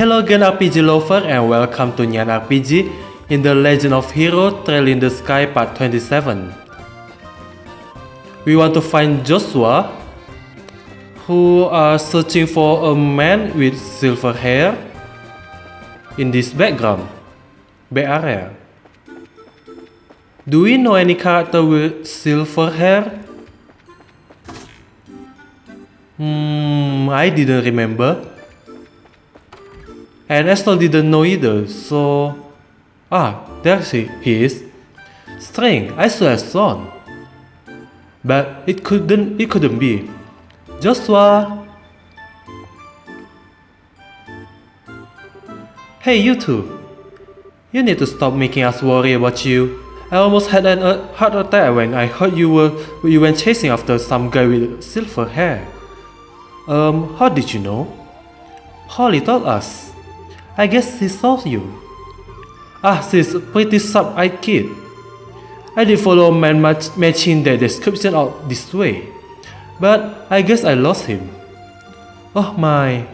Hello again RPG lover and welcome to Nyan RPG in the Legend of Hero Trail in the Sky part 27. We want to find Joshua, who are searching for a man with silver hair in this background, back area. Do we know any character with silver hair? I didn't remember. And Estelle didn't know either, so... there he is. Strange, I saw a son. But it couldn't be. Joshua! Hey, you two. You need to stop making us worry about you. I almost had a heart attack when I heard you went chasing after some guy with silver hair. How did you know? Holly told us. I guess she saw you. She's a pretty sub-eyed kid. I did follow a man matching that description out this way, but I guess I lost him. Oh my.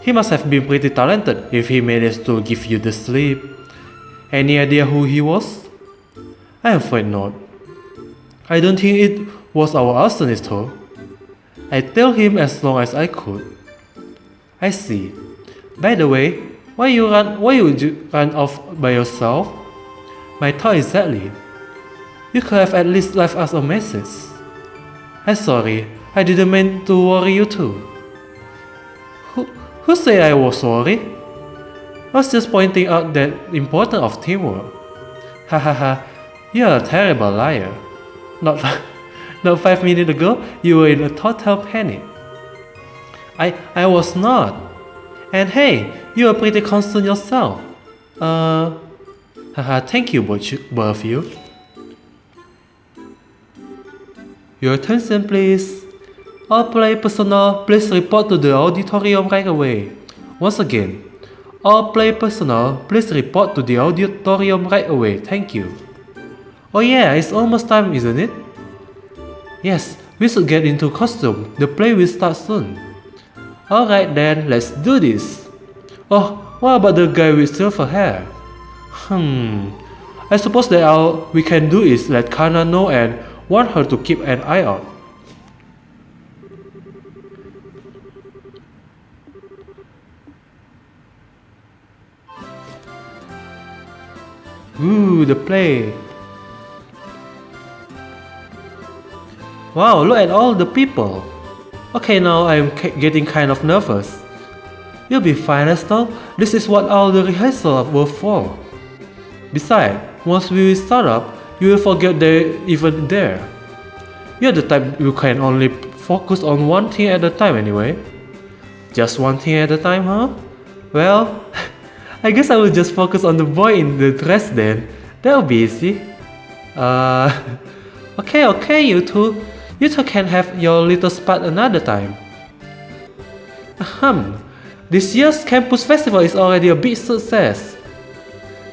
He must have been pretty talented if he managed to give you the sleep. Any idea who he was? I am afraid not. I don't think it was our arsonist though. I told him as long as I could. I see. By the way, why would you run off by yourself? My thought exactly. You could have at least left us a message. I'm sorry, I didn't mean to worry you too. Who said I was sorry? I was just pointing out the importance of teamwork. Hahaha, you're a terrible liar. Not 5 minutes ago, you were in a total panic. I was not. And hey, you are pretty concerned yourself. Thank you both of you. Your attention please. All player personnel, please report to the auditorium right away. Once again, all player personnel, please report to the auditorium right away. Thank you. Oh yeah, it's almost time, isn't it? Yes, we should get into costume. The play will start soon. Alright then, let's do this. Oh, what about the guy with silver hair? I suppose that all we can do is let Kana know and warn her to keep an eye out. Ooh, the play. Wow, look at all the people. Okay, now I'm getting kind of nervous. You'll be fine, Estelle. This is what all the rehearsals were for. Besides, once we start up, you will forget they're even there. You're the type who can only focus on one thing at a time anyway. Just one thing at a time, huh? Well, I guess I will just focus on the boy in the dress then. That'll be easy. Okay, you two. You two can have your little spot another time. This year's campus festival is already a big success.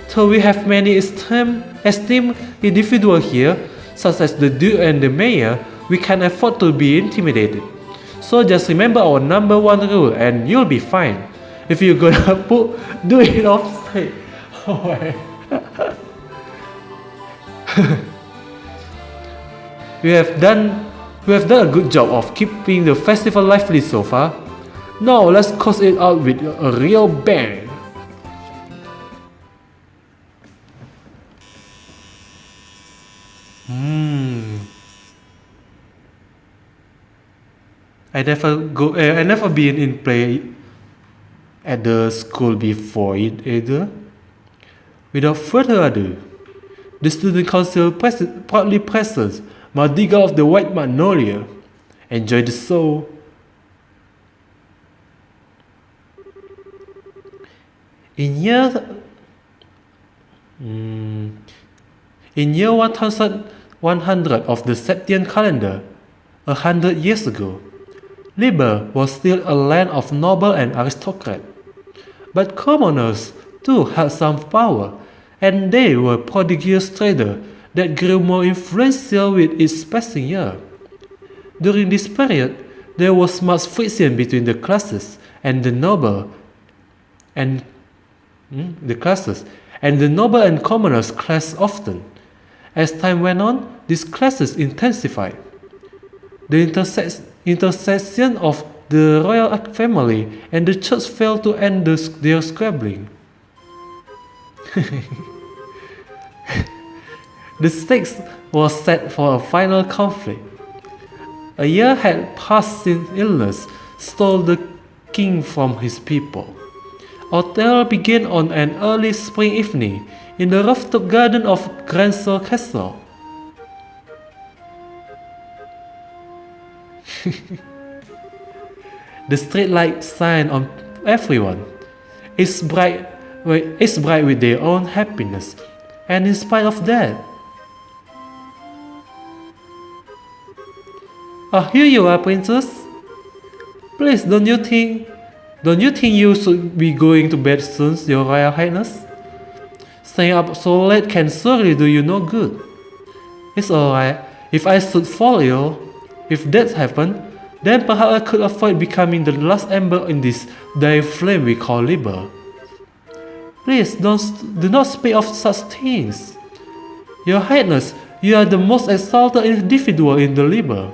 So we have many esteemed individuals here, such as the Duke and the Mayor. We can't afford to be intimidated. So just remember our number one rule and you'll be fine. If you're gonna do it off stage. Oh my. We have done a good job of keeping the festival lively so far. Now let's close it out with a real bang. I never been in play at the school before it either. Without further ado, the student council proudly presents Mardiga of the White Magnolia. Enjoy the show. In year 1100 of the Septian calendar, 100 years ago, Liber was still a land of noble and aristocrat. But commoners too had some power, and they were prodigious traders that grew more influential with each passing year. During this period, there was much friction between the classes, and the noble and the classes, and the noble and commoners clashed often. As time went on, these clashes intensified. The intercession of the royal family and the church failed to end their squabbling. The stakes were set for a final conflict. A year had passed since illness stole the king from his people. Our terror began on an early spring evening in the rooftop garden of Grandsir Castle. The street light shine on everyone. It's bright with their own happiness, and in spite of that, here you are, princess. Please, don't you think you should be going to bed soon, your royal highness? Staying up so late can surely do you no good. It's alright. If I should fall ill, if that happened, then perhaps I could avoid becoming the last ember in this dire flame we call labor. Please do not speak of such things. Your highness, you are the most exalted individual in the labor.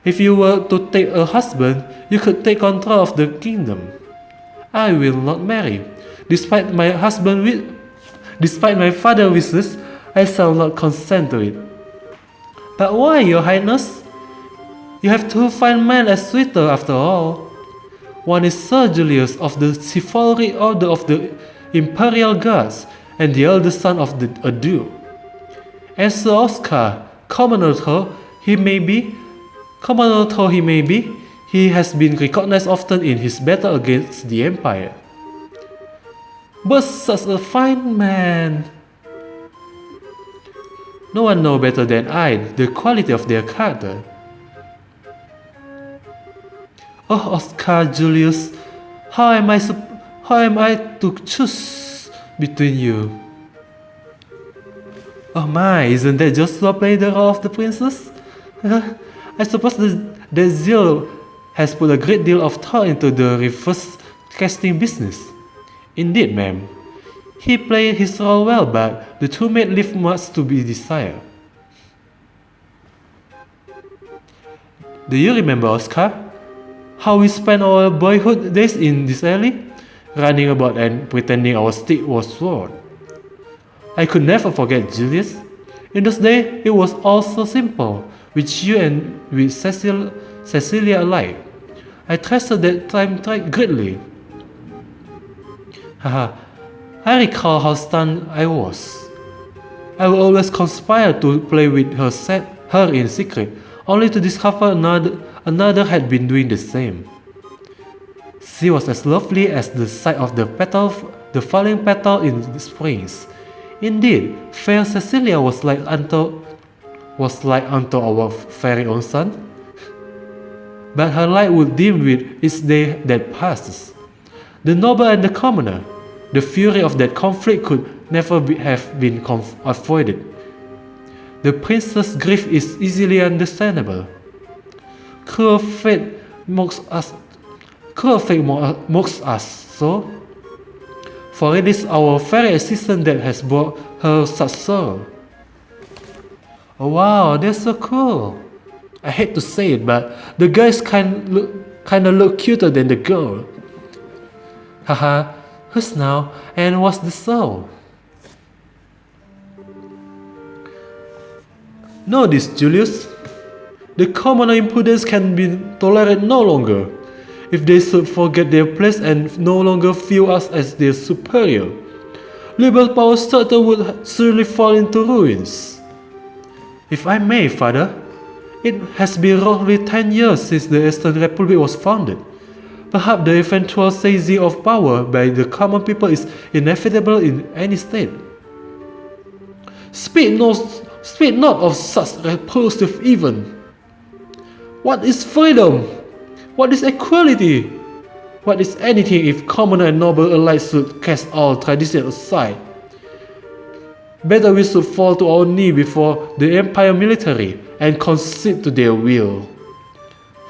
If you were to take a husband, you could take control of the kingdom. I will not marry. Despite my father's wishes, I shall not consent to it. But why, your highness? You have two fine men as suitors after all. One is Sir Julius of the Chivalry Order of the Imperial Guards, and the elder son of a duke. And Sir Oscar, commoner though he may be, he has been recognized often in his battle against the Empire. But such a fine man! No one knows better than I the quality of their character. Oh, Oscar Julius, how am I to choose between you? Oh my, isn't that just to play the role of the princess? I suppose that Zeal has put a great deal of thought into the reverse casting business. Indeed, ma'am. He played his role well, but the two maids leave much to be desired. Do you remember, Oscar? How we spent our boyhood days in this alley, running about and pretending our stick was sword. I could never forget Julius. In those days, it was all so simple, with you and with Cecilia alike. I treasured that time greatly. Haha, I recall how stunned I was. I would always conspire to play with her in secret, only to discover another had been doing the same. She was as lovely as the sight of the falling petal in the springs. Indeed, fair Cecilia was like unto our very own sun. But her light would dim with each day that passes. The noble and the commoner, the fury of that conflict could never have been avoided. The princess' grief is easily understandable. Cruel fate mocks us so, for it is our very existence that has brought her such sorrow. Oh wow, that's so cool. I hate to say it, but the guys kinda look cuter than the girl. Haha, who's now and what's the soul? Know this, Julius. The common impudence can be tolerated no longer. If they should forget their place and no longer view us as their superior, liberal power structure would surely fall into ruins. If I may, Father, it has been roughly 10 years since the Eastern Republic was founded. Perhaps the eventual seizing of power by the common people is inevitable in any state. Speak not of such repulsive evil. What is freedom? What is equality? What is anything if commoner and noble alike should cast all tradition aside? Better we should fall to our knee before the Empire military and concede to their will.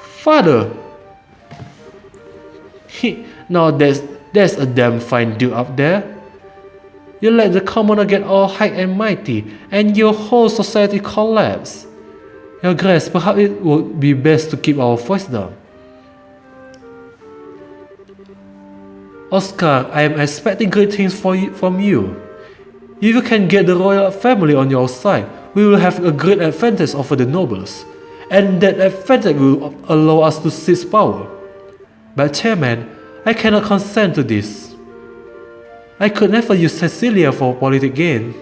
Father! Now that's There's a damn fine dude up there. You let the commoner get all high and mighty, and your whole society collapse. Your Grace, perhaps it would be best to keep our voice down. Oscar, I am expecting great things from you. If you can get the royal family on your side, we will have a great advantage over the nobles, and that advantage will allow us to seize power. But Chairman, I cannot consent to this. I could never use Cecilia for political gain.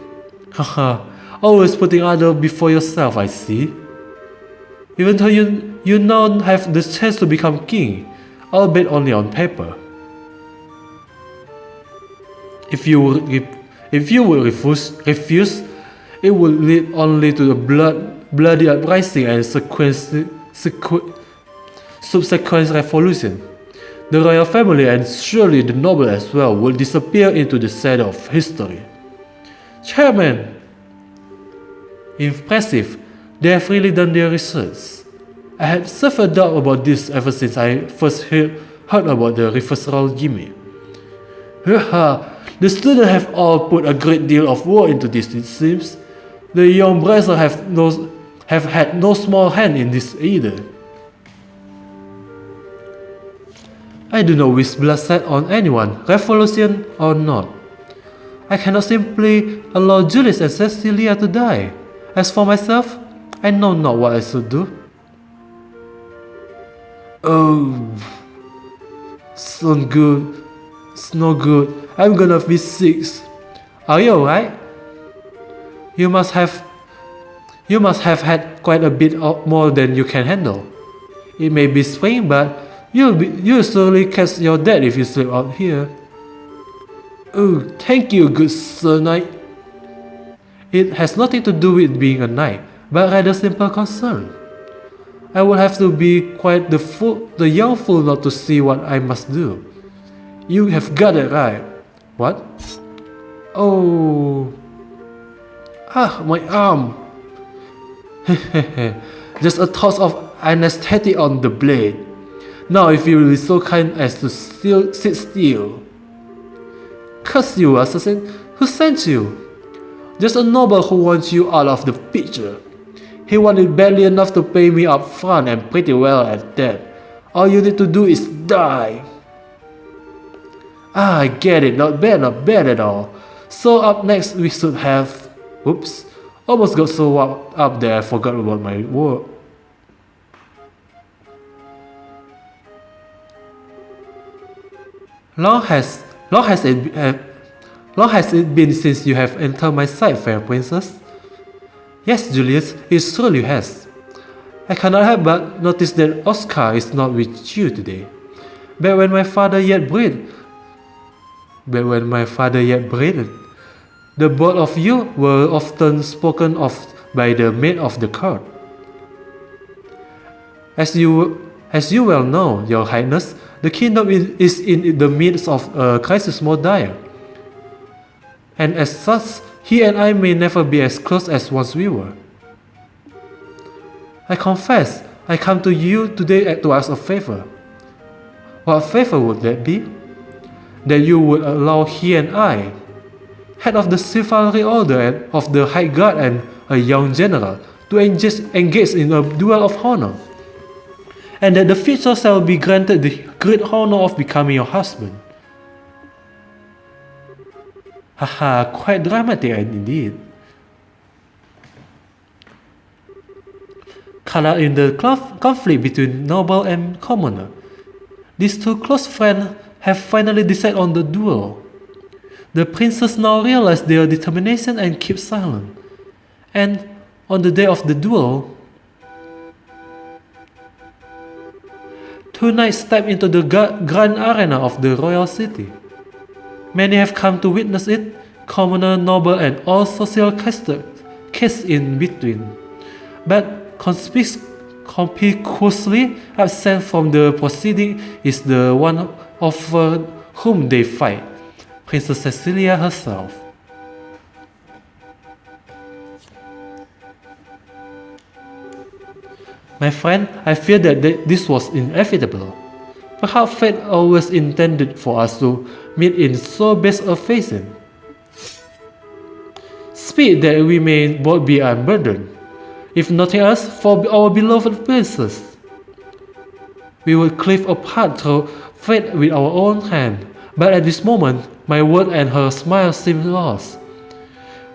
Haha, always putting others before yourself, I see. Even though you now have the chance to become king, albeit only on paper. If you would refuse, it would lead only to a bloody uprising and subsequent revolution. The royal family and surely the noble as well will disappear into the shadow of history. Chairman! Impressive. They have really done their research. I had suffered doubt about this ever since I first heard about the reversal gimmick. The students have all put a great deal of work into this, it seems. The young brothers have had no small hand in this either. I do not wish bloodshed on anyone, revolution or not. I cannot simply allow Jenis and Cecilia to die. As for myself, I know not what I should do. Oh, it's not good. It's no good. I'm gonna be sick. Are you alright? You must have had quite a bit more than you can handle. It may be spring, but you'll surely catch your death if you sleep out here. Oh, thank you, good Sir Knight. It has nothing to do with being a knight, but rather simple concern. I would have to be quite the young fool not to see what I must do. You have got it right. What? Oh. Ah, my arm. Just a toss of anesthetic on the blade. Now if you will be so kind as to sit still. Curse you, assassin. Who sent you? Just a noble who wants you out of the picture. He wanted badly enough to pay me up front and pretty well at that. All you need to do is die. Ah, I get it. Not bad at all. So up next we should have... Oops. Almost got so up there I forgot about my work. Long has it been since you have entered my sight, fair princess? Yes, Julius, it surely has. I cannot help but notice that Oscar is not with you today. Back when my father yet breathed, the both of you were often spoken of by the maid of the court. As you well know, Your Highness, the kingdom is in the midst of a crisis more dire. And as such, he and I may never be as close as once we were. I confess, I come to you today to ask a favor. What favor would that be? That you would allow he and I, head of the chivalry order and of the High Guard and a young general, to engage in a duel of honor, and that the future shall be granted the great honor of becoming your husband. Haha, quite dramatic indeed. Caught up in the conflict between noble and commoner, these two close friends have finally decided on the duel. The princes now realize their determination and keep silent. And on the day of the duel, two knights step into the grand arena of the royal city. Many have come to witness it, commoner, noble, and all social castes in between. But conspicuously absent from the proceeding is the one of whom they fight, Princess Cecilia herself. My friend, I fear that this was inevitable. Perhaps fate always intended for us to meet in so best a fashion. Speak that we may both be unburdened, if nothing else for our beloved princess. We will cleave a path through fate with our own hand, but at this moment, my word and her smile seem lost.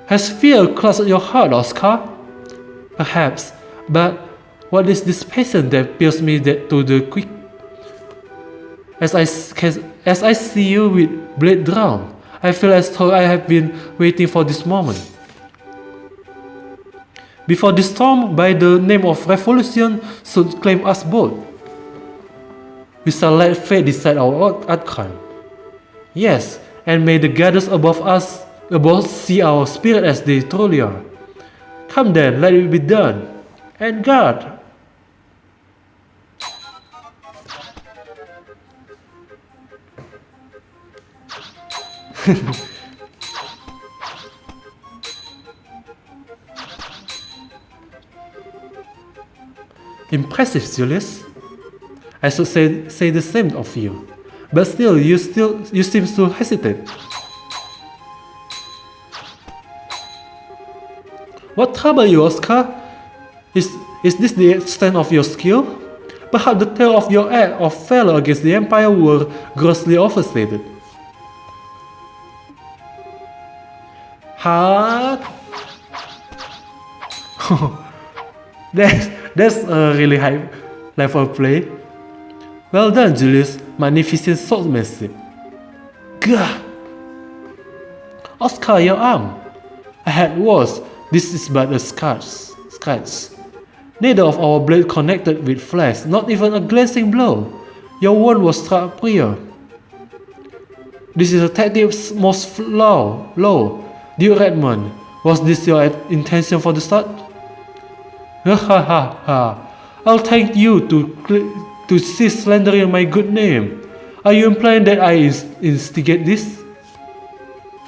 Has fear closed your heart, Oscar? Perhaps, but what is this passion that pierces me to the quick? As I see you with blade drawn, I feel as though I have been waiting for this moment. Before this storm by the name of revolution should claim us both, we shall let fate decide our outcome. Yes, and may the goddess above see our spirit as they truly are. Come then, let it be done. And God. Impressive, Julius. I should say the same of you, but still you seem to hesitate. What trouble you, Oscar? Is this the extent of your skill? Perhaps the tale of your act of valor against the Empire were grossly overstated. Hard. That's a really high level play. Well done, Julius. Magnificent swordsmanship. Gah! Oscar, your arm. I had worse. This is but a scratch. Neither of our blades connected with flesh, not even a glancing blow. Your wound was struck prior. This is a tactic's most low. Dear Redmond, was this your intention for the start? Ha ha ha! I'll thank you to cease slandering my good name. Are you implying that I instigate this?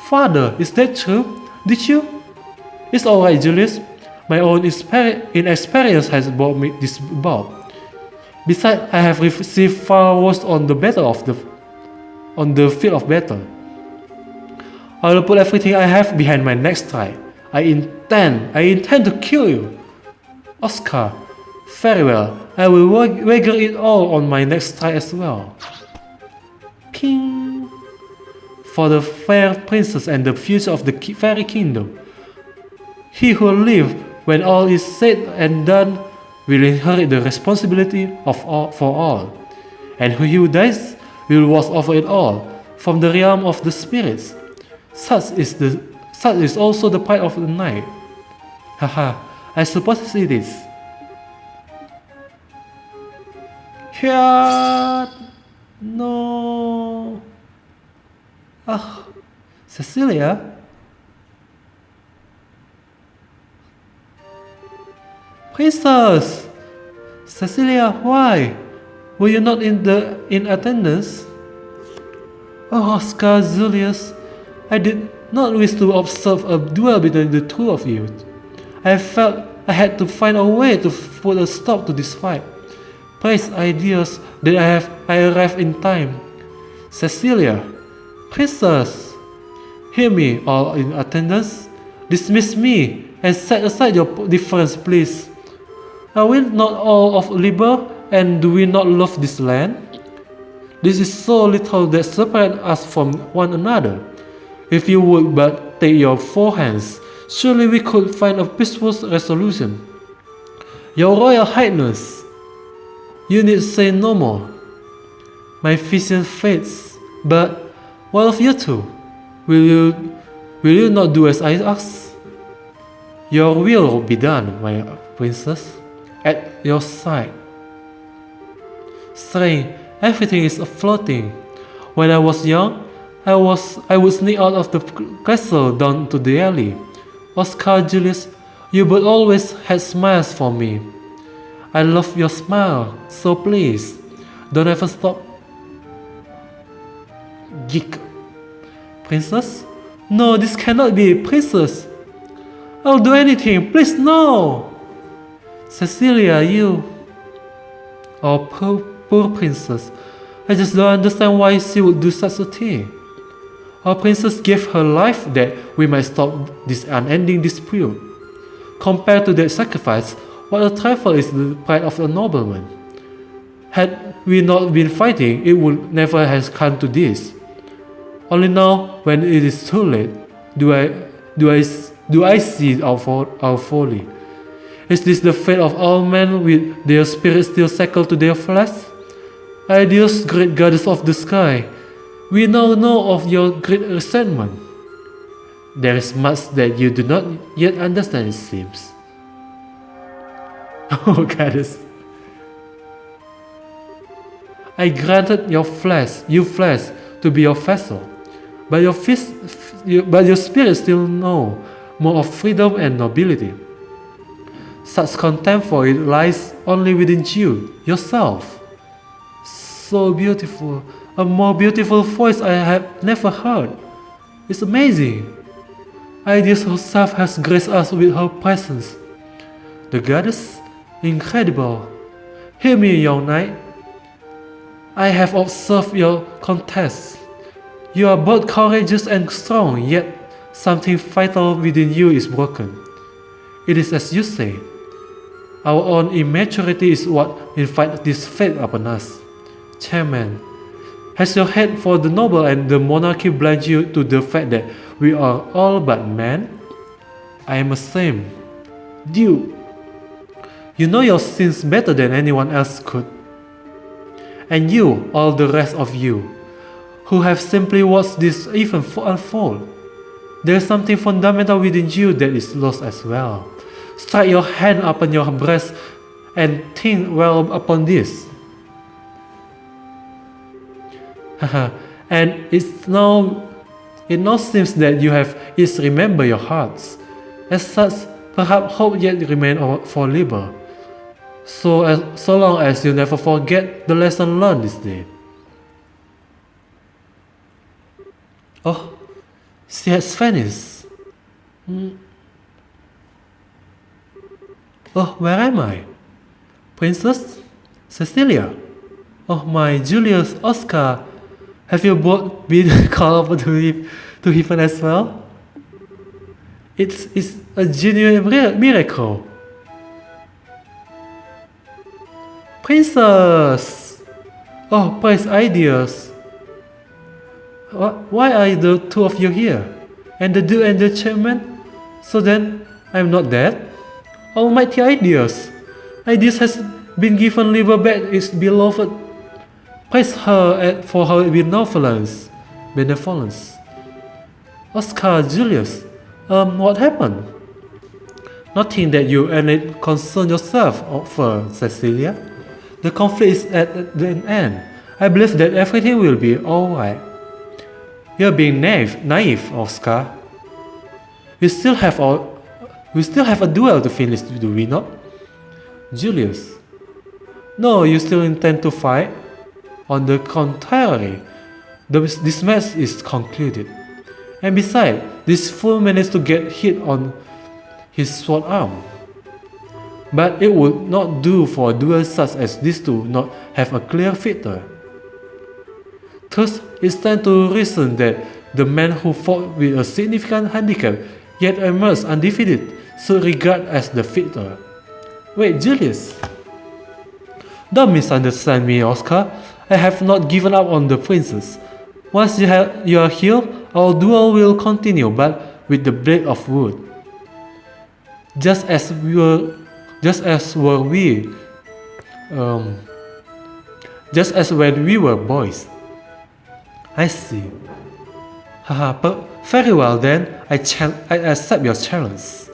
Father, is that true? Did you? It's alright, Julius. My own inexperience has brought me this about. Besides, I have received far worse on the field of battle. I will put everything I have behind my next strike. I intend to kill you. Oscar, very well. I will wager it all on my next strike as well. Ping! For the fair princess and the future of the fairy kingdom. He who lives when all is said and done will inherit the responsibility for all, and he who dies will watch over it all from the realm of the spirits. Such is also the pride of the knight. Haha, I suppose it is. Here, no. Ah, Cecilia. Princess! Cecilia, why? Were you not in attendance? Oh, Oscar, Julius, I did not wish to observe a duel between the two of you. I felt I had to find a way to put a stop to this fight. Praise ideas that I arrived in time. Cecilia, Princess, hear me, all in attendance. Dismiss me and set aside your difference, please. Are we not all of labor, and do we not love this land? This is so little that separates us from one another. If you would but take your four hands, surely we could find a peaceful resolution. Your Royal Highness, you need say no more. My vision fades, but one of you two, will you not do as I ask? Your will be done, my princess. At your side. Strange, everything is floating. When I was young, I would sneak out of the castle down to the alley. Oscar, Julius, you both always had smiles for me. I love your smile, so please, don't ever stop. Geek. Princess? No, this cannot be, princess. I'll do anything, please no! Cecilia, you... Oh, poor princess. I just don't understand why she would do such a thing. Our princess gave her life that we might stop this unending dispute. Compared to that sacrifice, what a trifle is the pride of a nobleman. Had we not been fighting, it would never have come to this. Only now, when it is too late, do I see our folly. Is this the fate of all men with their spirits still shackled to their flesh? Ideals, great goddess of the sky, we now know of your great resentment. There is much that you do not yet understand, it seems. Oh, goddess. I granted you flesh, to be your vessel, but your spirit still know more of freedom and nobility. Such contempt for it lies only within you, yourself. So beautiful, a more beautiful voice I have never heard. It's amazing. Ideas herself has graced us with her presence. The goddess, incredible. Hear me, young knight. I have observed your contests. You are both courageous and strong, yet something vital within you is broken. It is as you say. Our own immaturity is what invites this fate upon us. Chairman, has your hate for the noble and the monarchy blinded you to the fact that we are all but men? I am ashamed. Duke, you know your sins better than anyone else could. And you, all the rest of you, who have simply watched this event unfold, there is something fundamental within you that is lost as well. Strike your hand upon your breast and think well upon this. And it now seems that you have each remembered your hearts. As such, perhaps hope yet remain for labor. So long as you never forget the lesson learned this day. Oh, she has vanished. Oh, where am I? Princess? Cecilia? Oh, my Julius, Oscar. Have you both been called over to heaven as well? It's a genuine miracle. Princess! Oh, praise ideas. Why are the two of you here? And the Duke and the Chairman? So then, I'm not dead? Almighty ideas! Ideas has been given liver back its beloved. Praise her for her benevolence. Oscar, Julius, what happened? Nothing that you need concern yourself for, Cecilia. The conflict is at an end. I believe that everything will be alright. You're being naive, Oscar. We still have a duel to finish, do we not? Julius. No, you still intend to fight? On the contrary, this match is concluded. And besides, this fool managed to get hit on his sword arm. But it would not do for duels such as this to not have a clear victor. Thus, it stands to reason that the man who fought with a significant handicap yet emerged undefeated should regard as the victor. Wait, Julius. Don't misunderstand me, Oscar. I have not given up on the princess. Once you are healed, our duel will continue, but with the blade of wood. Just as when we were boys. I see. But very well then, I accept your challenge.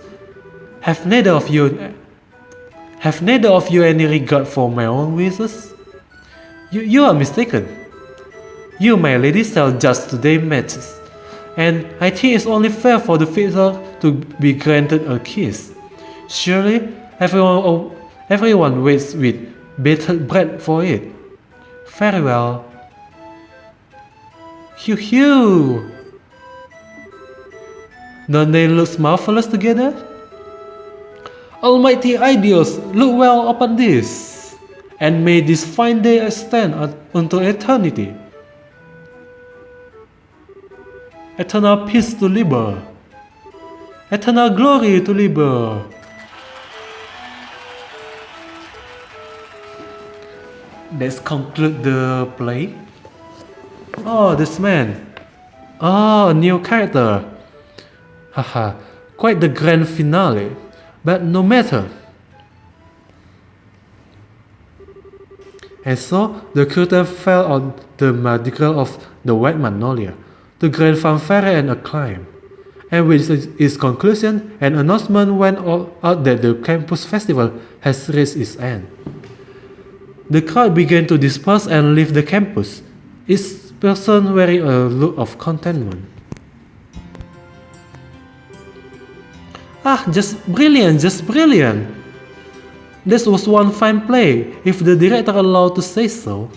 Have neither of you any regard for my own wishes? You are mistaken. You, my lady, shall judge today's matches, and I think it's only fair for the victor to be granted a kiss. Surely, everyone waits with bated breath for it. Very well. Phew! Don't they look marvelous together? Almighty ideals, look well upon this. and may this fine day extend unto eternity. Eternal peace to Liber. Eternal glory to Liber. Let's conclude the play. Oh, this man. Oh, a new character. Haha, quite the grand finale. But no matter. And so, the curtain fell on the madrigal of the White Magnolia, to grand fanfare and acclaim. And with its conclusion, an announcement went out that the campus festival has reached its end. The crowd began to disperse and leave the campus, each person wearing a look of contentment. Ah, just brilliant, just brilliant! This was one fine play, if the director allowed to say so.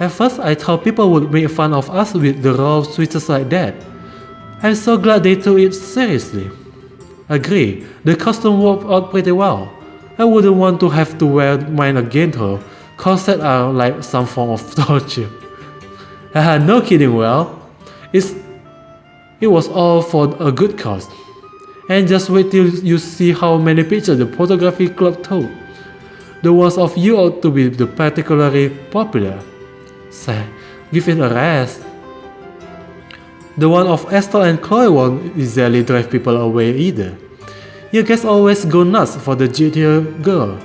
At first, I thought people would make fun of us with the raw switches like that. I'm so glad they took it seriously. Agree, the costume worked out pretty well. I wouldn't want to have to wear mine again though, cause that are like some form of torture. Haha, no kidding, well, it was all for a good cause. And just wait till you see how many pictures the photography club took. The ones of you ought to be the particularly popular. Say, give it a rest. The one of Estelle and Chloe won't easily drive people away either. You guys always go nuts for the GTO girl.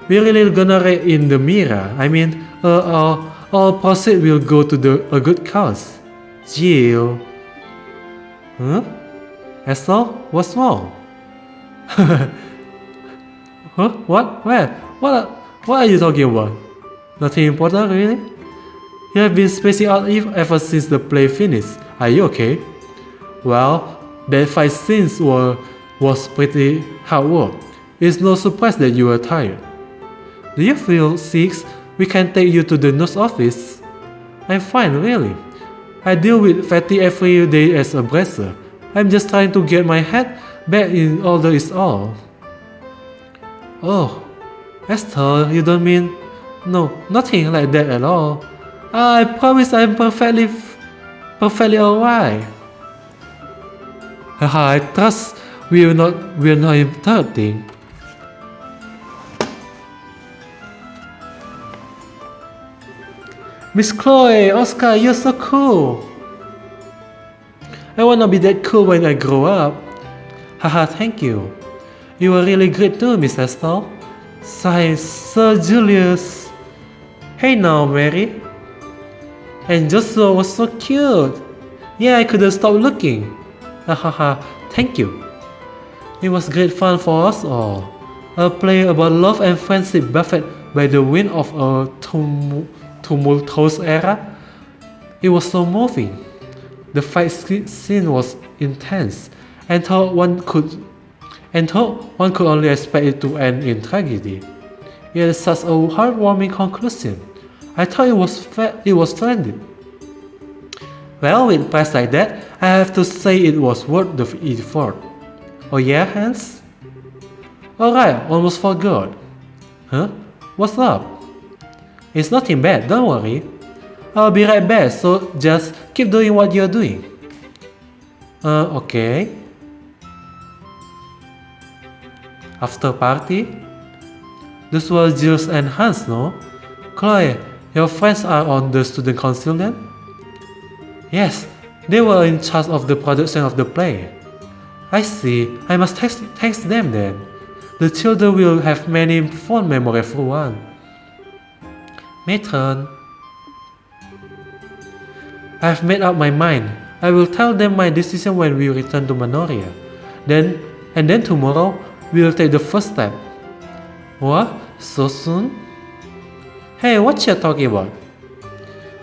We really gonna rate in the mirror. I mean, all proceeds will go to a good cause. Jill. Huh? Estelle, what's wrong? Huh? What? Where? What are you talking about? Nothing important, really? You have been spacing out ever since the play finished. Are you okay? Well, that fight scene was pretty hard work. It's no surprise that you were tired. Do you feel sick? We can take you to the nurse office. I'm fine, really. I deal with fatigue every day as a bracer. I'm just trying to get my head back in order is all. Oh, Esther, you don't mean... No, nothing like that at all. I promise I'm perfectly alright. Haha, I trust we're not interrupting. Miss Chloe, Oscar, you're so cool. I wanna be that cool when I grow up. Haha, thank you. You were really great too, Miss Estelle. Sigh, Sir Julius. Hey now, Mary. And Joshua was so cute. Yeah, I couldn't stop looking. Hahaha, thank you. It was great fun for us all. A play about love and friendship buffeted by the wind of a tumultuous era. It was so moving. The fight scene was intense, and thought one could only expect it to end in tragedy. It had such a heartwarming conclusion. I thought it was splendid. Well, with press like that, I have to say it was worth the effort. Oh yeah, Hans? Alright, almost forgot. Huh? What's up? It's nothing bad, don't worry. I'll be right back, so just keep doing what you're doing. Okay. After party? Those were Jules and Hans, no? Chloe, your friends are on the student council then? Yes, they were in charge of the production of the play. I see, I must text them then. The children will have many fond memories for one. Matron. I've made up my mind. I will tell them my decision when we return to Manoria. Then tomorrow, we'll take the first step. What? So soon? Hey, what you talking about?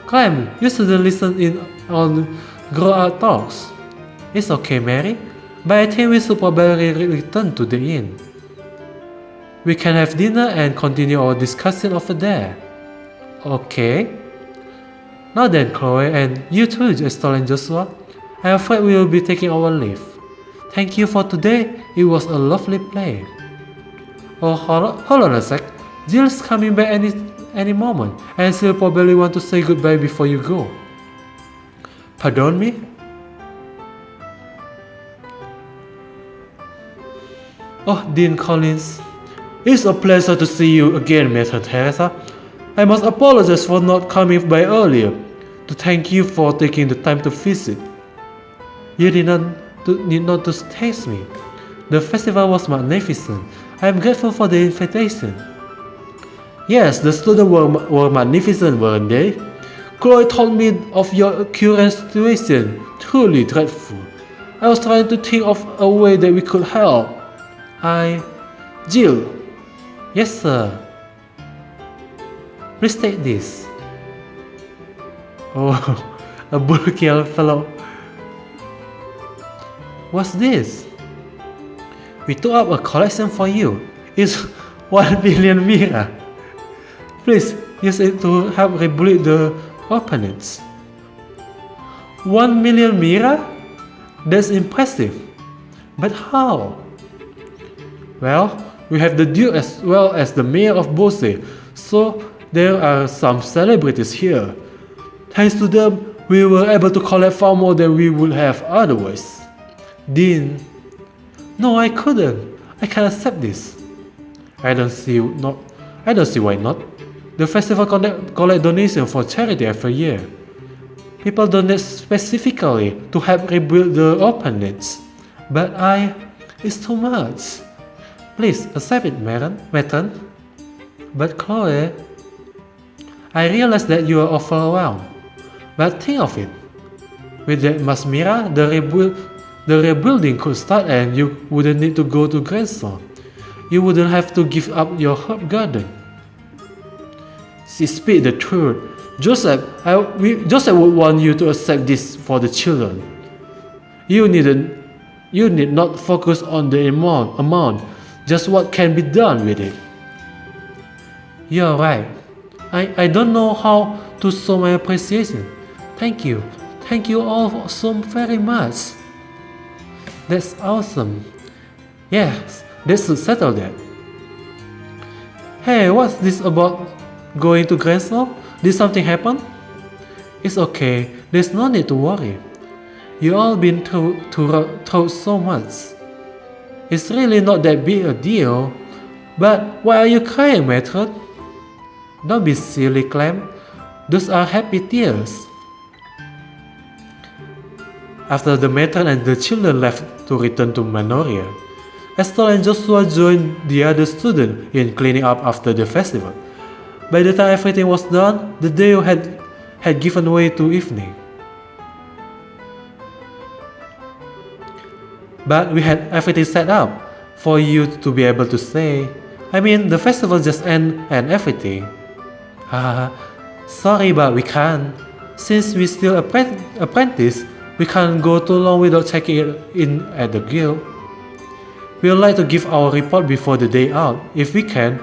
Clem, you shouldn't listen in on grown-up talks. It's okay, Mary, but I think we should probably return to the inn. We can have dinner and continue our discussion over there. Okay. Now then, Chloe, and you too, Estelle and Joshua. I'm afraid we will be taking our leave. Thank you for today. It was a lovely play. Oh, hold on a sec. Jill's coming back any moment, and she'll probably want to say goodbye before you go. Pardon me? Oh, Dean Collins. It's a pleasure to see you again, Maitre Teresa. I must apologize for not coming by earlier, to thank you for taking the time to visit. You need not to taste me. The festival was magnificent. I am grateful for the invitation. Yes, the students were magnificent, weren't they? Chloe told me of your current situation. Truly dreadful. I was trying to think of a way that we could help. Jill. Yes, sir. Please take this. Oh, a bulky envelope. What's this? We took up a collection for you. It's 1 billion mira. Please use it to help rebuild the orphanage. 1 million mira? That's impressive. But how? Well, we have the Duke as well as the Mayor of Bose, so there are some celebrities here. Thanks to them, we were able to collect far more than we would have otherwise. Dean. No, I couldn't. I can't accept this. I don't see why not. The festival collect donations for charity every year. People donate specifically to help rebuild the orphanage. But it's too much. Please accept it, Madam. But Chloe, I realize that you are overwhelmed. But think of it. With that much mira, the rebuilding could start and you wouldn't need to go to Grandson. You wouldn't have to give up your herb garden. She speaks the truth. Joseph would want you to accept this for the children. You need not focus on the amount, just what can be done with it. You're right. I don't know how to show my appreciation. Thank you. Thank you all so very much. That's awesome. Yes, that should settle that. Hey, what's this about going to Grandson? Did something happen? It's okay. There's no need to worry. You all been through so much. It's really not that big a deal. But why are you crying, Matron? Don't be silly, Clem. Those are happy tears. After the matron and the children left to return to Manoria, Estelle and Joshua joined the other students in cleaning up after the festival. By the time everything was done, the day had given way to evening. But we had everything set up for you to be able to stay. I mean, the festival just ended and everything. Sorry, but we can't. Since we still apprentice, we can't go too long without checking it in at the guild. We would like to give our report before the day out, if we can.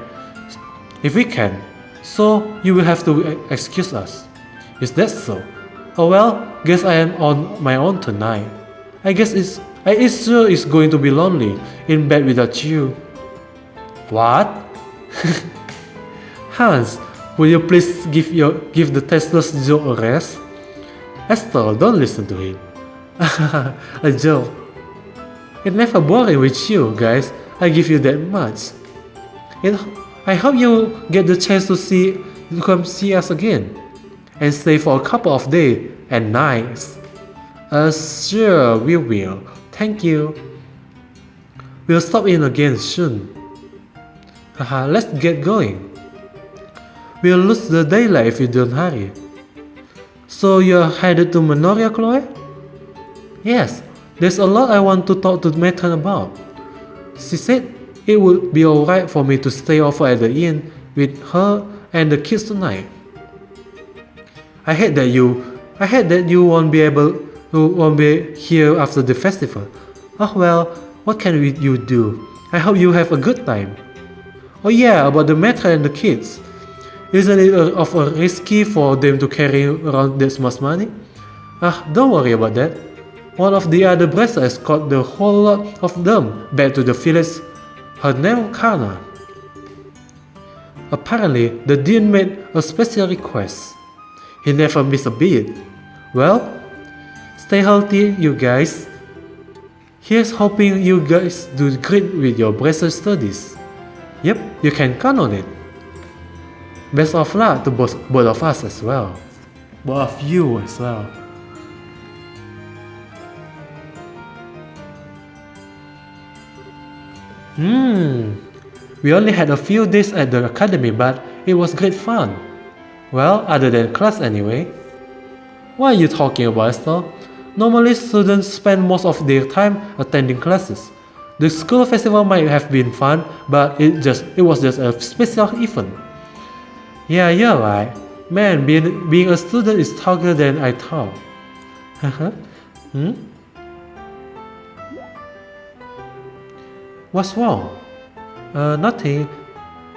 So you will have to excuse us. Is that so? Oh well, guess I am on my own tonight. I guess it's sure is going to be lonely in bed without you. What? Hans, will you please give the tasteless joke a rest? Estelle, don't listen to him. A joke. It's never boring with you, guys. I give you that much. I hope you get the chance to come see us again, and stay for a couple of days and nights. Sure, we will. Thank you. We'll stop in again soon. Let's get going. We'll lose the daylight if you don't hurry. So you're headed to Manoria, Chloe? Yes, there's a lot I want to talk to Matron about. She said it would be alright for me to stay over at the inn with her and the kids tonight. I hate that you won't be here after the festival. Oh well, what can you do? I hope you have a good time. Oh yeah, about the matron and the kids. Isn't it risky for them to carry around that much money? Don't worry about that. One of the other brothers escorted the whole lot of them back to the village. Her name Kana. Apparently, the dean made a special request. He never missed a beat. Well, stay healthy, you guys. Here's hoping you guys do great with your bracer studies. Yep, you can count on it. Best of luck to both of us as well. Both of you as well. We only had a few days at the academy, but it was great fun. Well, other than class anyway. What are you talking about, Esther? Normally, students spend most of their time attending classes. The school festival might have been fun, but it was just a special event. Yeah, you're right. Man, being a student is tougher than I thought. What's wrong? Nothing.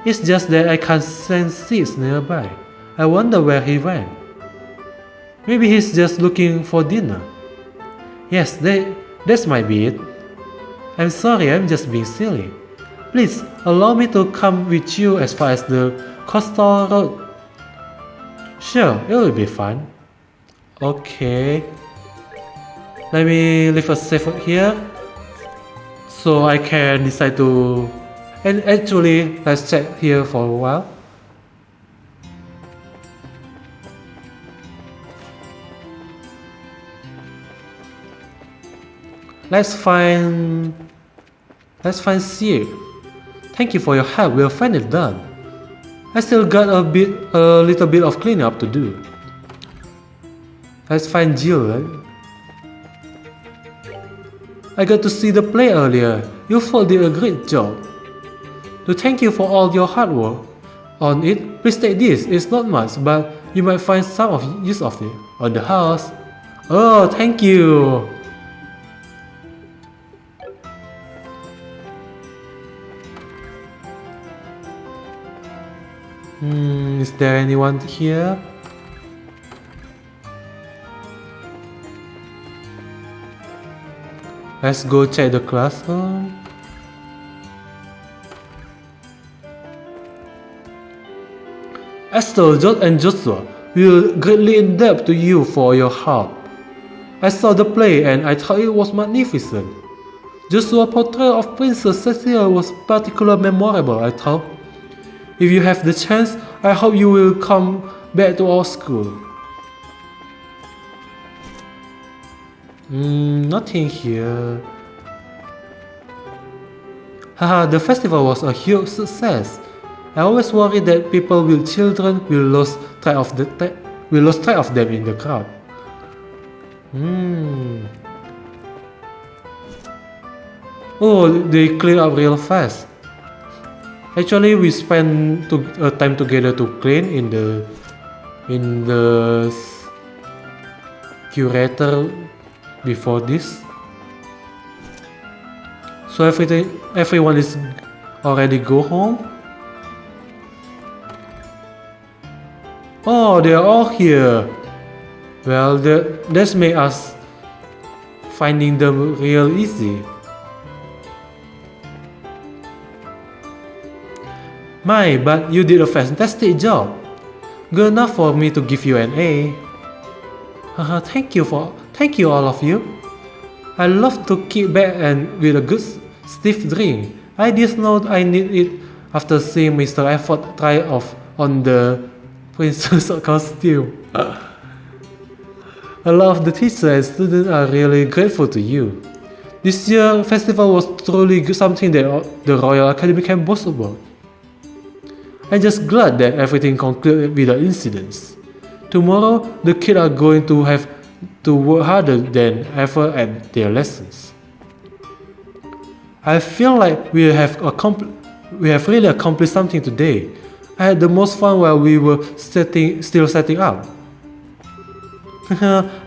It's just that I can't sense seats nearby. I wonder where he went. Maybe he's just looking for dinner. Yes, that might be it. I'm sorry, I'm just being silly. Please, allow me to come with you as far as the coastal road. Sure, it will be fun. Okay. Let me leave a safe here, so I can decide to... And actually, let's check here for a while. Let's find Seer. Thank you for your help. We'll find it done. I still got a little bit of cleaning up to do. Let's find Jill. Right? I got to see the play earlier. You four did a great job. To thank you for all your hard work on it, please take this. It's not much, but you might find some use of it on the house. Oh, thank you. Is there anyone here? Let's go check the classroom. Esther, George, and Joshua, we are greatly indebted to you for your help. I saw the play and I thought it was magnificent. Joshua's portrayal of Princess Cecilia was particularly memorable, I thought. If you have the chance, I hope you will come back to our school. Nothing here. Haha, the festival was a huge success. I always worry that people with children will lose track of them in the crowd. Oh, they clean up real fast. Actually, we spent time together to clean in the curator before this. So everyone is already go home. Oh, they are all here. Well, that's made us finding them real easy. My, but you did a fantastic job. Good enough for me to give you an A. Thank you all of you. I love to kick back and with a good stiff drink. I just know I need it after seeing Mr. Effort try off on the princess costume. A lot of the teachers and students are really grateful to you. This year's festival was truly something that the Royal Academy can boast about. I'm just glad that everything concluded without incidents. Tomorrow, the kids are going to have to work harder than ever at their lessons. I feel like we have really accomplished something today. I had the most fun while we were still setting up.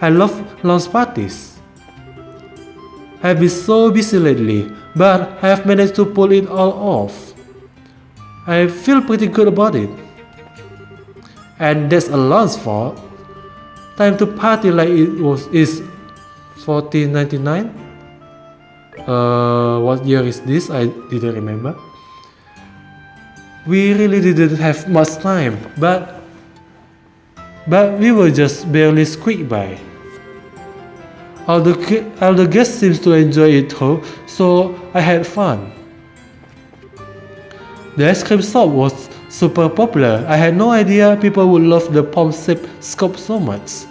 I love launch parties. I have been so busy lately, but I have managed to pull it all off. I feel pretty good about it. And that's a launch for time to party like is 1499. What year is this? I didn't remember. We really didn't have much time, but we were just barely squeaked by. All the guests seemed to enjoy it too, so I had fun. The ice cream shop was super popular. I had no idea people would love the palm-shaped scoop so much.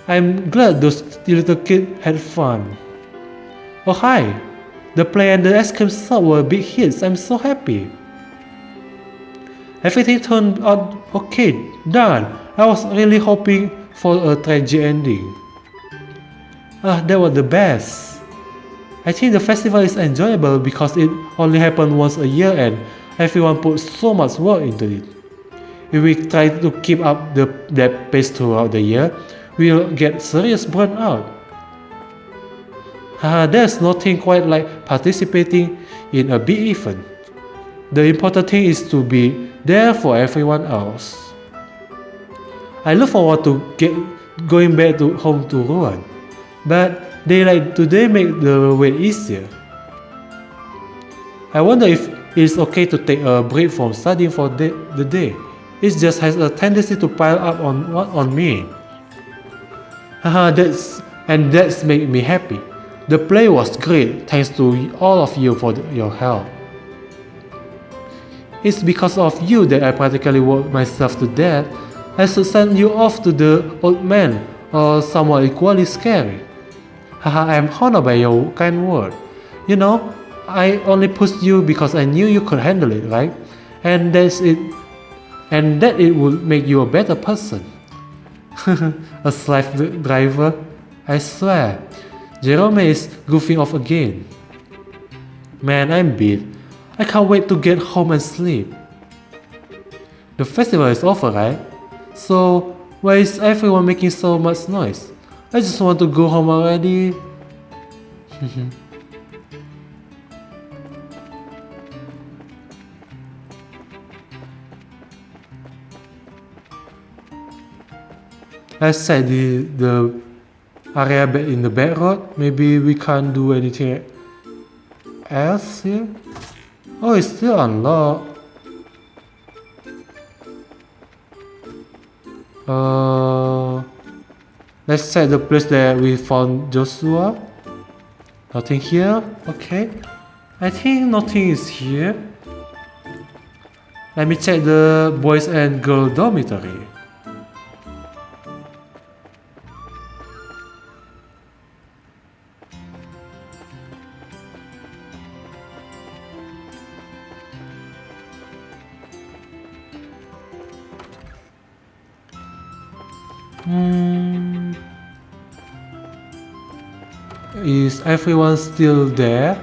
I'm glad those little kids had fun. Oh hi! The play and the ice cream shop were big hits. I'm so happy. Everything turned out okay. Darn, I was really hoping for a tragic ending. That was the best. I think the festival is enjoyable because it only happened once a year and everyone put so much work into it. If we try to keep up that pace throughout the year, we'll get serious burnout. There's nothing quite like participating in a big event. The important thing is to be there for everyone else. I look forward to going back home to Rouen, but daylight today make the wait easier. I wonder if it's okay to take a break from studying for the day. It just has a tendency to pile up on me. That's made me happy. The play was great, thanks to all of you for your help. It's because of you that I practically worked myself to death. I should send you off to the old man or someone equally scary. I am honored by your kind word. You know, I only pushed you because I knew you could handle it, right? And that it would make you a better person. A slave driver? I swear. Jerome is goofing off again. Man, I'm beat. I can't wait to get home and sleep. The festival is over, right? So, why is everyone making so much noise? I just want to go home already. Let's check the area in the back road. Maybe we can't do anything else here. Oh, it's still unlocked. Let's check the place that we found Joshua. Nothing here. Okay. I think nothing is here. Let me check the boys and girls dormitory. Is everyone still there?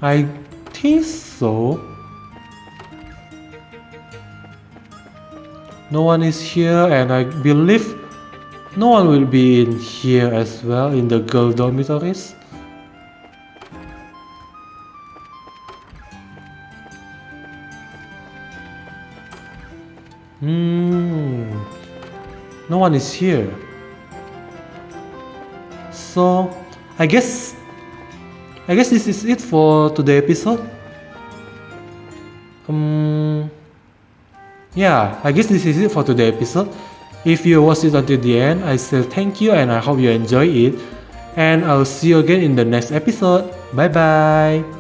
I think so. No one is here, and I believe no one will be in here as well, in the girl dormitories. No one is here. So I guess this is it for today's episode. Yeah, I guess this is it for today's episode. If you watched it until the end, I say thank you and I hope you enjoy it. And I'll see you again in the next episode. Bye bye.